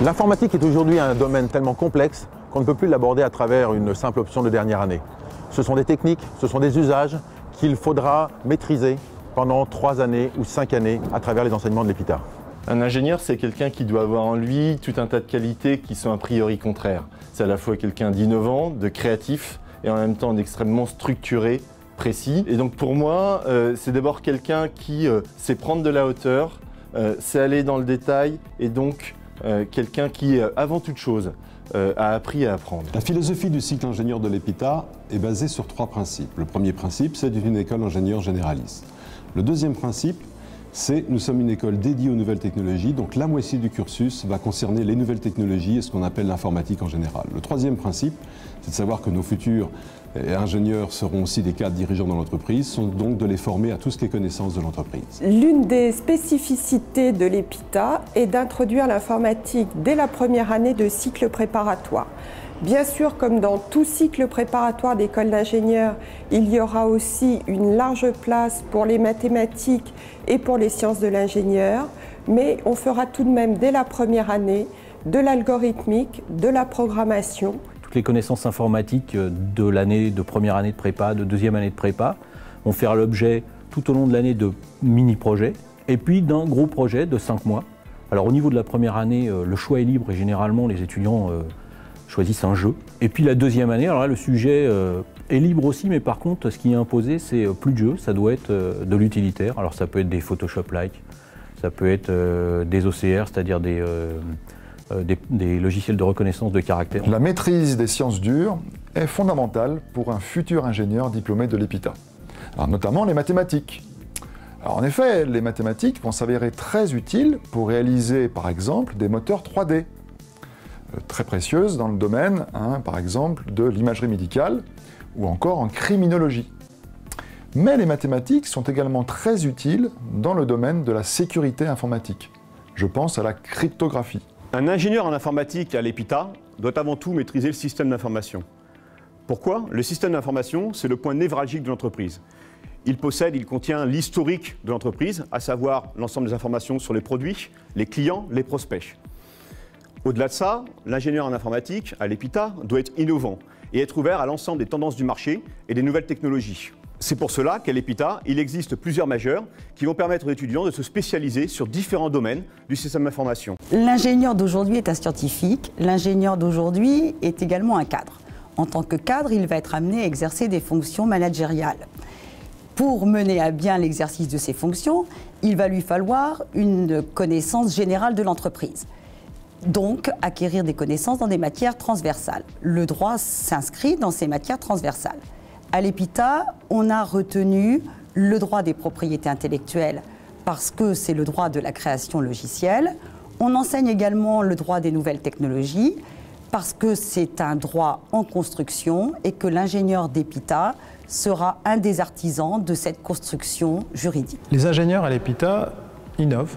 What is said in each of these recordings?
L'informatique est aujourd'hui un domaine tellement complexe qu'on ne peut plus l'aborder à travers une simple option de dernière année. Ce sont des techniques, ce sont des usages qu'il faudra maîtriser pendant 3 années ou 5 années à travers les enseignements de l'EPITA. Un ingénieur, c'est quelqu'un qui doit avoir en lui tout un tas de qualités qui sont a priori contraires. C'est à la fois quelqu'un d'innovant, de créatif et en même temps d'extrêmement structuré, précis. Et donc pour moi, c'est d'abord quelqu'un qui sait prendre de la hauteur, sait aller dans le détail et donc quelqu'un qui, avant toute chose, a appris à apprendre. La philosophie du cycle ingénieur de l'EPITA est basée sur 3 principes. Le premier principe, c'est d'une école ingénieur généraliste. Le deuxième principe, c'est nous sommes une école dédiée aux nouvelles technologies, donc la moitié du cursus va concerner les nouvelles technologies et ce qu'on appelle l'informatique en général. Le troisième principe, c'est de savoir que nos futurs ingénieurs seront aussi des cadres dirigeants dans l'entreprise, sont donc de les former à tout ce qui est connaissance de l'entreprise. L'une des spécificités de l'EPITA est d'introduire l'informatique dès la première année de cycle préparatoire. Bien sûr, comme dans tout cycle préparatoire d'école d'ingénieur, il y aura aussi une large place pour les mathématiques et pour les sciences de l'ingénieur, mais on fera tout de même dès la première année de l'algorithmique, de la programmation. Toutes les connaissances informatiques de l'année de première année de prépa, de deuxième année de prépa, vont faire l'objet tout au long de l'année de mini-projets et puis d'un gros projet de 5 mois. Alors au niveau de la première année, le choix est libre et généralement les étudiants choisissent un jeu. Et puis la deuxième année, alors là le sujet est libre aussi, mais par contre ce qui est imposé c'est plus de jeu, ça doit être de l'utilitaire. Alors ça peut être des Photoshop-like, ça peut être des OCR, c'est-à-dire des logiciels de reconnaissance de caractère. La maîtrise des sciences dures est fondamentale pour un futur ingénieur diplômé de l'EPITA. Alors notamment les mathématiques. Alors en effet, les mathématiques vont s'avérer très utiles pour réaliser par exemple des moteurs 3D. Très précieuses dans le domaine, par exemple, de l'imagerie médicale ou encore en criminologie. Mais les mathématiques sont également très utiles dans le domaine de la sécurité informatique. Je pense à la cryptographie. Un ingénieur en informatique à l'EPITA doit avant tout maîtriser le système d'information. Pourquoi? Le système d'information, c'est le point névralgique de l'entreprise. Il contient l'historique de l'entreprise, à savoir l'ensemble des informations sur les produits, les clients, les prospects. Au-delà de ça, l'ingénieur en informatique, à l'EPITA, doit être innovant et être ouvert à l'ensemble des tendances du marché et des nouvelles technologies. C'est pour cela qu'à l'EPITA, il existe plusieurs majeurs qui vont permettre aux étudiants de se spécialiser sur différents domaines du système d'information. L'ingénieur d'aujourd'hui est un scientifique, l'ingénieur d'aujourd'hui est également un cadre. En tant que cadre, il va être amené à exercer des fonctions managériales. Pour mener à bien l'exercice de ces fonctions, il va lui falloir une connaissance générale de l'entreprise. Donc, acquérir des connaissances dans des matières transversales. Le droit s'inscrit dans ces matières transversales. À l'EPITA, on a retenu le droit des propriétés intellectuelles parce que c'est le droit de la création logicielle. On enseigne également le droit des nouvelles technologies parce que c'est un droit en construction et que l'ingénieur d'EPITA sera un des artisans de cette construction juridique. Les ingénieurs à l'EPITA innovent.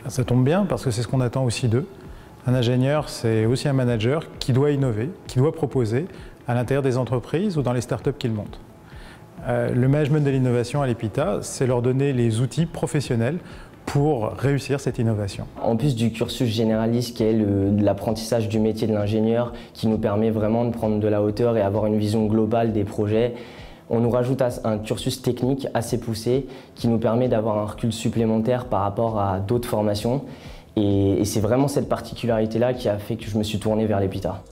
Ça tombe bien parce que c'est ce qu'on attend aussi d'eux. Un ingénieur, c'est aussi un manager qui doit innover, qui doit proposer à l'intérieur des entreprises ou dans les startups qu'il monte. Le management de l'innovation à l'EPITA, c'est leur donner les outils professionnels pour réussir cette innovation. En plus du cursus généraliste qui est l'apprentissage du métier de l'ingénieur, qui nous permet vraiment de prendre de la hauteur et avoir une vision globale des projets, on nous rajoute un cursus technique assez poussé qui nous permet d'avoir un recul supplémentaire par rapport à d'autres formations. Et c'est vraiment cette particularité-là qui a fait que je me suis tourné vers l'EPITA.